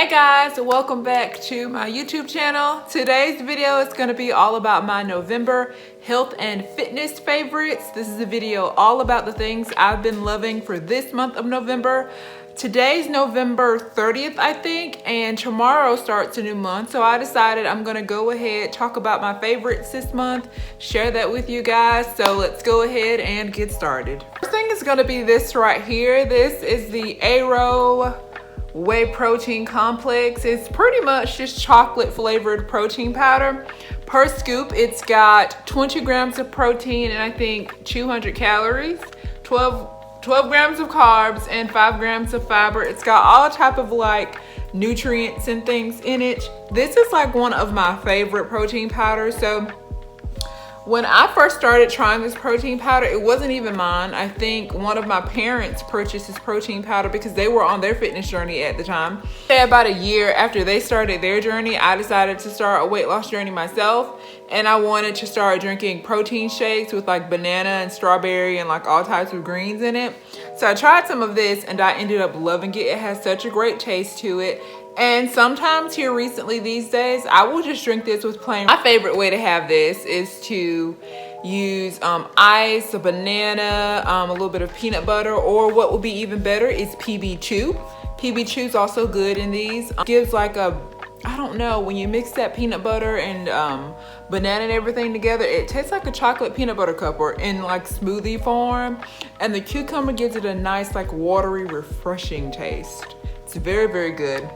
Hey guys, welcome back to my YouTube channel. Today's video is going to be all about my November health and fitness favorites. This is a video all about the things I've been loving for this month of November. Today's November 30th, I think, and tomorrow starts a new month. So I decided I'm going to go ahead, talk about my favorites this month, share that with you guys. So let's go ahead and get started. First thing is going to be this right here. This is the Aero Whey Protein Complex. It's pretty much just chocolate flavored protein powder. Per scoop, it's got 20 grams of protein and I think 200 calories, 12 grams of carbs and 5 grams of fiber. It's got all type of like nutrients and things in it. This is like one of my favorite protein powders. So when I first started trying this protein powder, it wasn't even mine. I think one of my parents purchased this protein powder because they were on their fitness journey at the time. About a year after they started their journey, I decided to start a weight loss journey myself. And I wanted to start drinking protein shakes with like banana and strawberry and like all types of greens in it. So I tried some of this and I ended up loving it. It has such a great taste to it. And sometimes here recently these days, I will just drink this with plain. My favorite way to have this is to use ice, a banana, a little bit of peanut butter, or what will be even better is PB Chew. PB Chew is also good in these. Gives like a, I don't know, when you mix that peanut butter and banana and everything together, it tastes like a chocolate peanut butter cup or in like smoothie form. And the cucumber gives it a nice like watery, refreshing taste. It's very, very good.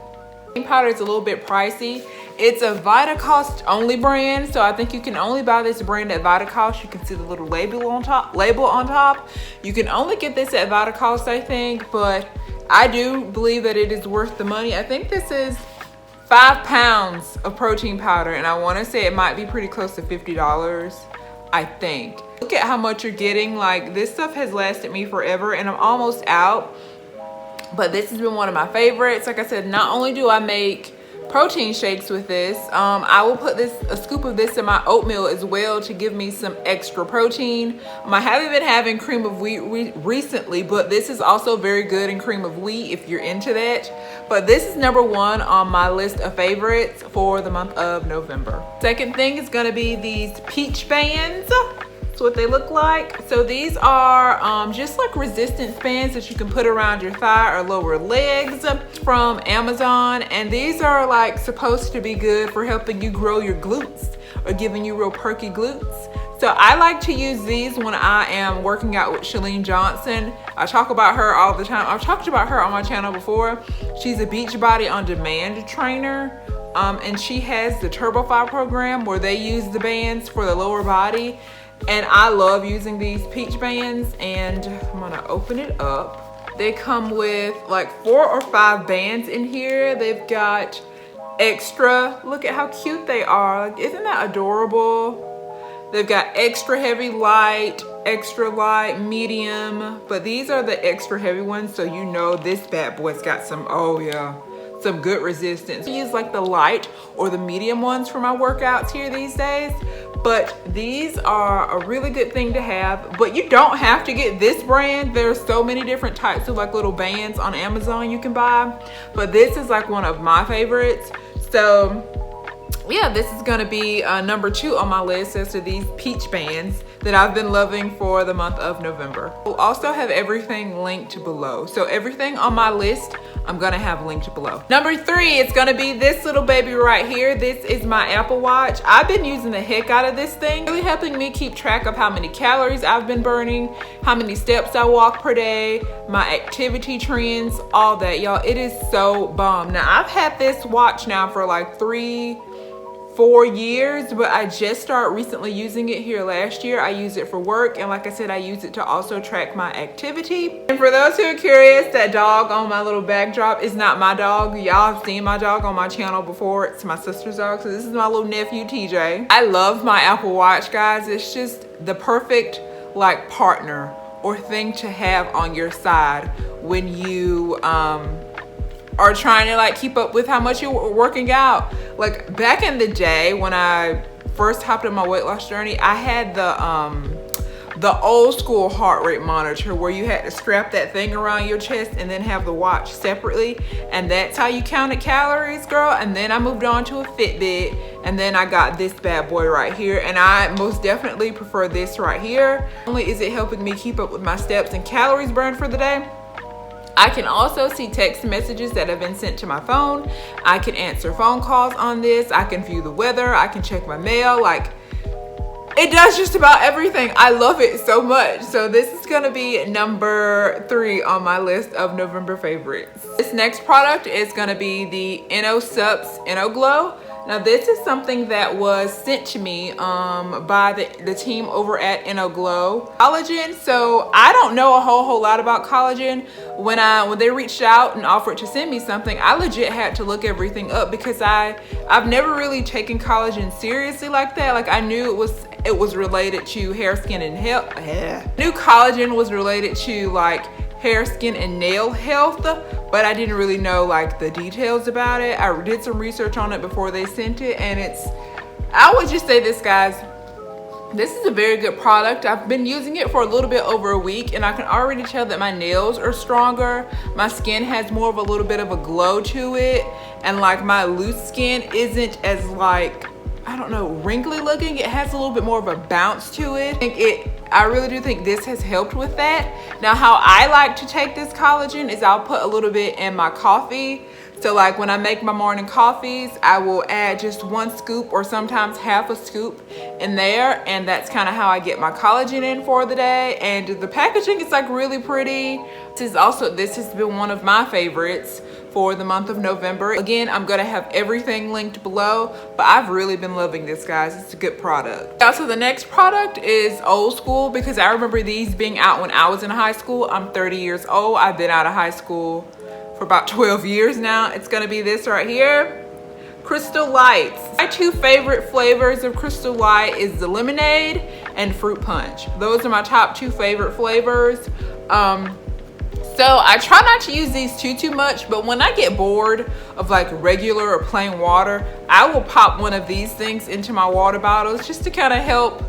Powder is a little bit pricey. It's a Vitacost only brand, so I think you can only buy this brand at Vitacost. You can see the little label on top. You can only get this at Vitacost, I think, but I do believe that it is worth the money. I think this is 5 pounds of protein powder, and I want to say it might be pretty close to $50, I think. Look at how much you're getting. Like, this stuff has lasted me forever, and I'm almost out. But this has been one of my favorites. Like I said, not only do I make protein shakes with this, I will put a scoop of this in my oatmeal as well to give me some extra protein. I haven't been having cream of wheat recently, but this is also very good in cream of wheat if you're into that. But this is number one on my list of favorites for the month of November. Second thing is gonna be these peach bands. What they look like. So these are just like resistance bands that you can put around your thigh or lower legs from Amazon, and these are like supposed to be good for helping you grow your glutes or giving you real perky glutes. So I like to use these when I am working out with Chalene Johnson. I talk about her all the time. I've talked about her on my channel before. She's a Beachbody on Demand trainer. And she has the Turbo 5 program where they use the bands for the lower body. And I love using these peach bands, and I'm gonna open it up. They come with like 4 or 5 bands in here. They've got extra, look at how cute they are. Like, isn't that adorable? They've got extra heavy light, extra light, medium, but these are the extra heavy ones. So you know this bad boy's got some, oh yeah, some good resistance. I use like the light or the medium ones for my workouts here these days. But these are a really good thing to have, but you don't have to get this brand. There's so many different types of like little bands on Amazon you can buy, but this is like one of my favorites. So yeah, this is gonna be number 2 on my list as to these peach bands that I've been loving for the month of November. We'll also have everything linked below. So everything on my list, I'm gonna have linked below. Number 3, it's gonna be this little baby right here. This is my Apple Watch. I've been using the heck out of this thing, really helping me keep track of how many calories I've been burning, how many steps I walk per day, my activity trends, all that, y'all. It is so bomb. Now, I've had this watch now for like 3-4 years, but I just started recently using it here last year. I use it for work, and like I said, I use it to also track my activity. And for those who are curious, that dog on my little backdrop is not my dog. Y'all have seen my dog on my channel before. It's my sister's dog. So this is my little nephew, TJ. I love my Apple Watch, guys. It's just the perfect like partner or thing to have on your side when you are trying to like keep up with how much you're working out. Like back in the day when I first hopped on my weight loss journey, I had the the old school heart rate monitor where you had to strap that thing around your chest and then have the watch separately, and that's how you counted calories, girl. And then I moved on to a Fitbit, and then I got this bad boy right here, and I most definitely prefer this right here. Not only is it helping me keep up with my steps and calories burned for the day, I can also see text messages that have been sent to my phone. I can answer phone calls on this. I can view the weather. I can check my mail. Like, it does just about everything. I love it so much. So this is gonna be number 3 on my list of November favorites. This next product is gonna be the Inno Glow. Now this is something that was sent to me by the team over at Inno Glow. Collagen, so I don't know a whole lot about collagen. When they reached out and offered to send me something, I legit had to look everything up because I've never really taken collagen seriously like that. Like, I knew it was related to hair, skin, and health. I knew collagen was related to like hair, skin, and nail health, but I didn't really know like the details about it. I did some research on it before they sent it, and I would just say this, guys, this is a very good product. I've been using it for a little bit over a week, and I can already tell that my nails are stronger. My skin has more of a little bit of a glow to it, and like my loose skin isn't as like, I don't know, wrinkly looking. It has a little bit more of a bounce to it. I really do think this has helped with that. Now, how I like to take this collagen is I'll put a little bit in my coffee. So like when I make my morning coffees, I will add just 1 scoop or sometimes half a scoop in there. And that's kind of how I get my collagen in for the day. And the packaging is like really pretty. This has been one of my favorites for the month of November. Again, I'm gonna have everything linked below, but I've really been loving this, guys. It's a good product. Also, the next product is old school because I remember these being out when I was in high school. I'm 30 years old. I've been out of high school for about 12 years now. It's gonna be this right here, Crystal Lights. My 2 favorite flavors of Crystal Light is the lemonade and fruit punch. Those are my top 2 favorite flavors. So I try not to use these too much, but when I get bored of like regular or plain water, I will pop one of these things into my water bottles just to kind of help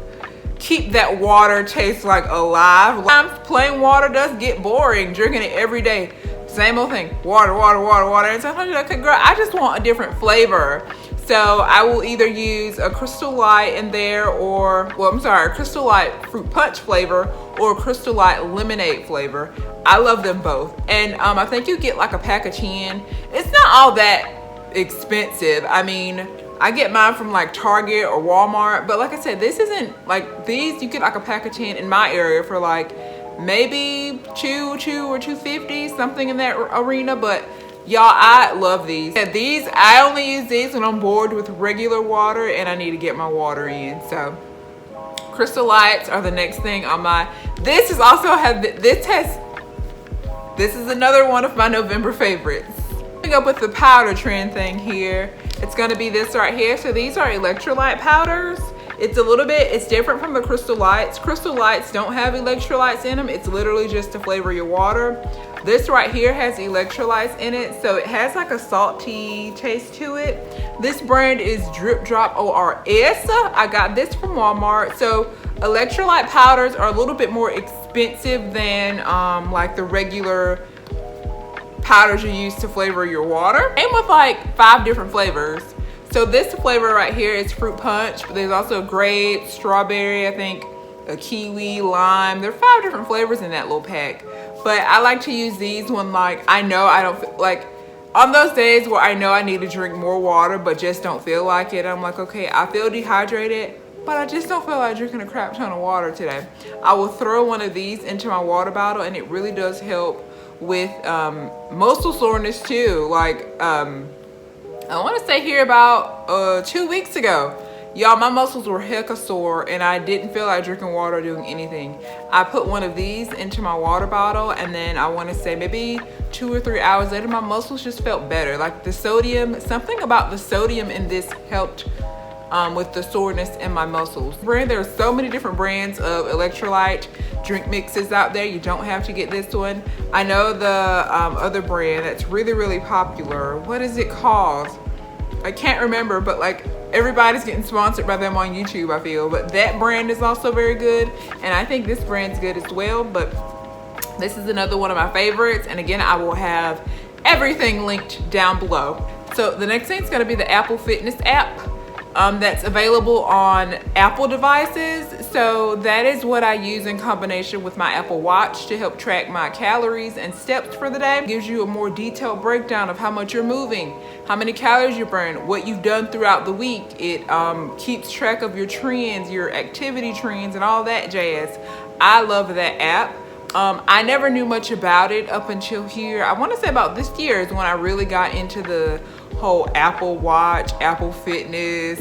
keep that water taste like alive. Sometimes plain water does get boring, drinking it every day. Same old thing, water. And sometimes you're like, girl, I just want a different flavor. So I will either use a Crystal Light in there or, well, I'm sorry, a Crystal Light fruit punch flavor or a Crystal Light lemonade flavor. I love them both. And I think you get like a pack of 10. It's not all that expensive. I mean, I get mine from like Target or Walmart, but like I said, this isn't like these. You get like a pack of 10 in my area for like maybe $2 or $2.50, something in that arena. But y'all, I love these. Yeah, I only use these when I'm bored with regular water and I need to get my water in. So Crystal Lights are the next thing on my, this is another one of my November favorites. Coming up with the powder trend thing here, it's gonna be this right here. So these are electrolyte powders. It's different from the Crystal Lights. Crystal Lights don't have electrolytes in them. It's literally just to flavor your water. This right here has electrolytes in it, so it has like a salty taste to it. This brand is Drop ORS. I got this from Walmart. So electrolyte powders are a little bit more expensive than like the regular powders you use to flavor your water. Came with like 5 different flavors. So this flavor right here is fruit punch, but there's also grape, strawberry, I think a kiwi, lime. There are 5 different flavors in that little pack. But I like to use these when like I know I don't feel like, on those days where I know I need to drink more water but just don't feel like it. I'm like, okay, I feel dehydrated, but I just don't feel like drinking a crap ton of water today. I will throw one of these into my water bottle, and it really does help with muscle soreness too. Like I want to say here about 2 weeks ago, y'all, my muscles were hecka sore and I didn't feel like drinking water or doing anything. I put one of these into my water bottle, and then I want to say maybe 2 or 3 hours later, my muscles just felt better. Like the sodium, something about the sodium in this helped with the soreness in my muscles. There are so many different brands of electrolyte drink mixes out there. You don't have to get this one. I know the other brand that's really popular. What is it called? I can't remember, but like everybody's getting sponsored by them on YouTube, I feel. But that brand is also very good. And I think this brand's good as well. But this is another one of my favorites. And again, I will have everything linked down below. So the next thing is gonna be the Apple Fitness app. That's available on Apple devices. So that is what I use in combination with my Apple Watch to help track my calories and steps for the day. It gives you a more detailed breakdown of how much you're moving, how many calories you burn, what you've done throughout the week. It keeps track of your trends, your activity trends, and all that jazz. I love that app. I never knew much about it up until here. I want to say about this year is when I really got into the whole Apple Watch, Apple Fitness,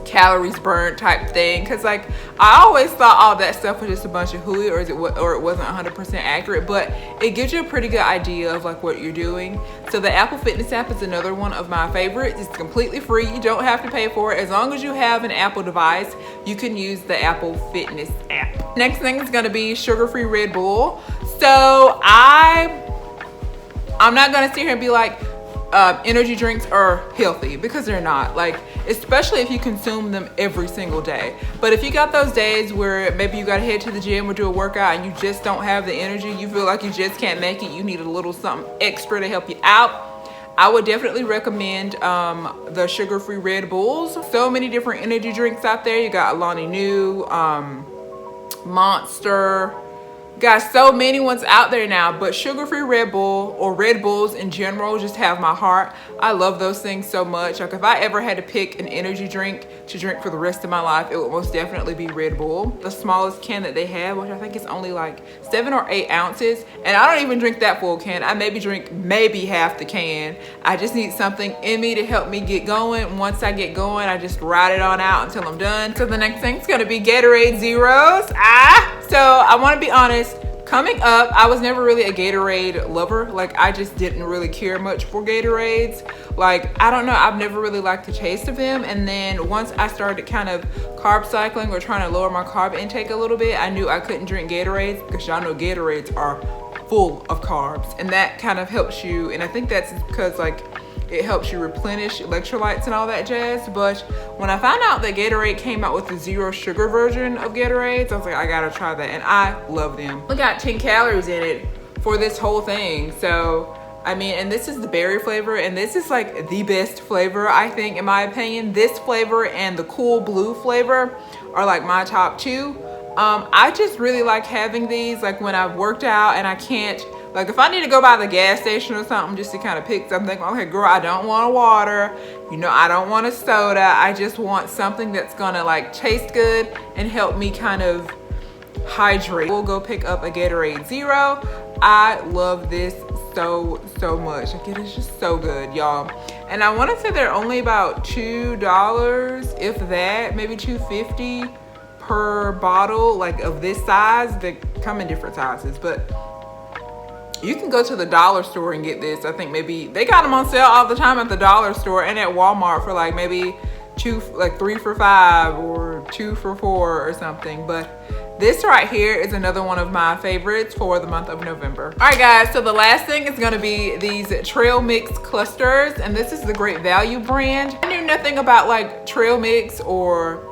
calories burned type thing. Cause like I always thought all that stuff was just a bunch of hooey, or it wasn't 100% accurate, but it gives you a pretty good idea of like what you're doing. So the Apple Fitness app is another one of my favorites. It's completely free. You don't have to pay for it. As long as you have an Apple device, you can use the Apple Fitness app. Next thing is gonna be sugar-free Red Bull. So I'm not gonna sit here and be like, energy drinks are healthy, because they're not. Like, especially if you consume them every single day. But if you got those days where maybe you gotta head to the gym or do a workout and you just don't have the energy, you feel like you just can't make it, you need a little something extra to help you out, I would definitely recommend the sugar-free Red Bulls. So many different energy drinks out there. You got Alani Nu, Monster. Got so many ones out there now, but sugar-free Red Bull, or Red Bulls in general, just have my heart. I love those things so much. Like if I ever had to pick an energy drink to drink for the rest of my life, it would most definitely be Red Bull. The smallest can that they have, which I think is only like 7 or 8 ounces. And I don't even drink that full can. I maybe drink half the can. I just need something in me to help me get going. Once I get going, I just ride it on out until I'm done. So the next thing is gonna be Gatorade Zeros. So I wanna be honest, coming up, I was never really a Gatorade lover. Like I just didn't really care much for Gatorades. Like, I don't know, I've never really liked the taste of them. And then once I started kind of carb cycling or trying to lower my carb intake a little bit, I knew I couldn't drink Gatorades, because y'all know Gatorades are full of carbs. And that kind of helps you, and I think that's because like it helps you replenish electrolytes and all that jazz. But when I found out that Gatorade came out with the 0 sugar version of Gatorades, I was like, I gotta try that, and I love them. We got 10 calories in it for this whole thing. So, I mean, and this is the berry flavor, and this is like the best flavor, I think, in my opinion. This flavor and the cool blue flavor are like my top 2. I just really like having these, like when I've worked out and I can't, like if I need to go by the gas station or something just to kind of pick something, okay girl, I don't want a water, you know, I don't want a soda, I just want something that's gonna like taste good and help me kind of hydrate. We'll go pick up a Gatorade Zero. I love this so much. Like it is just so good, y'all. And I want to say they're only about $2, if that, maybe $2.50 per bottle, like of this size. They come in different sizes, but you can go to the dollar store and get this. I think maybe they got them on sale all the time at the dollar store and at Walmart for like maybe 3 for $5 or 2 for $4 or something. But this right here is another one of my favorites for the month of November. All right guys, so the last thing is gonna be these trail mix clusters, and this is the Great Value brand. I knew nothing about like trail mix or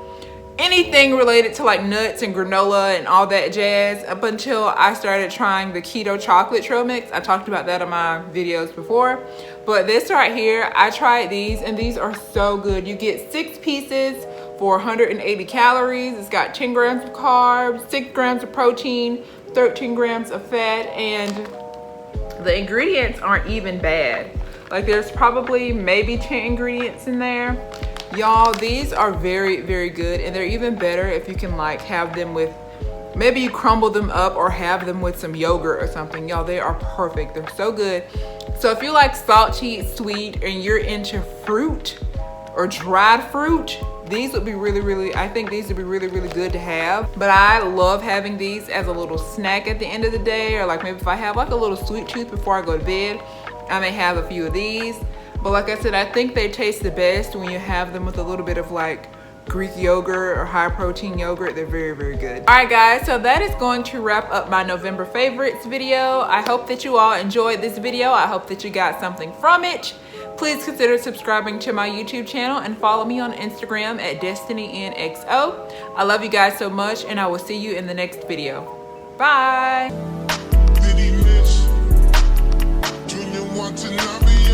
anything related to like nuts and granola and all that jazz up until I started trying the keto chocolate trail mix. I talked about that in my videos before, but this right here, I tried these and these are so good. You get 6 pieces for 180 calories. It's got 10 grams of carbs, 6 grams of protein, 13 grams of fat, and the ingredients aren't even bad. Like there's probably maybe 10 ingredients in there. Y'all, these are very good, and they're even better if you can like have them with, maybe you crumble them up or have them with some yogurt or something. Y'all, they are perfect. They're so good. So if you like salty, sweet, and you're into fruit or dried fruit, these would be I think these would be really good to have. But I love having these as a little snack at the end of the day, or like maybe if I have like a little sweet tooth before I go to bed, I may have a few of these. But like I said, I think they taste the best when you have them with a little bit of like Greek yogurt or high protein yogurt. They're very good. All right guys, so that is going to wrap up my November favorites video. I hope that you all enjoyed this video. I hope that you got something from it. Please consider subscribing to my YouTube channel and follow me on Instagram at DestinyNXO. I love you guys so much, and I will see you in the next video. Bye. Did he miss? Junior want to not be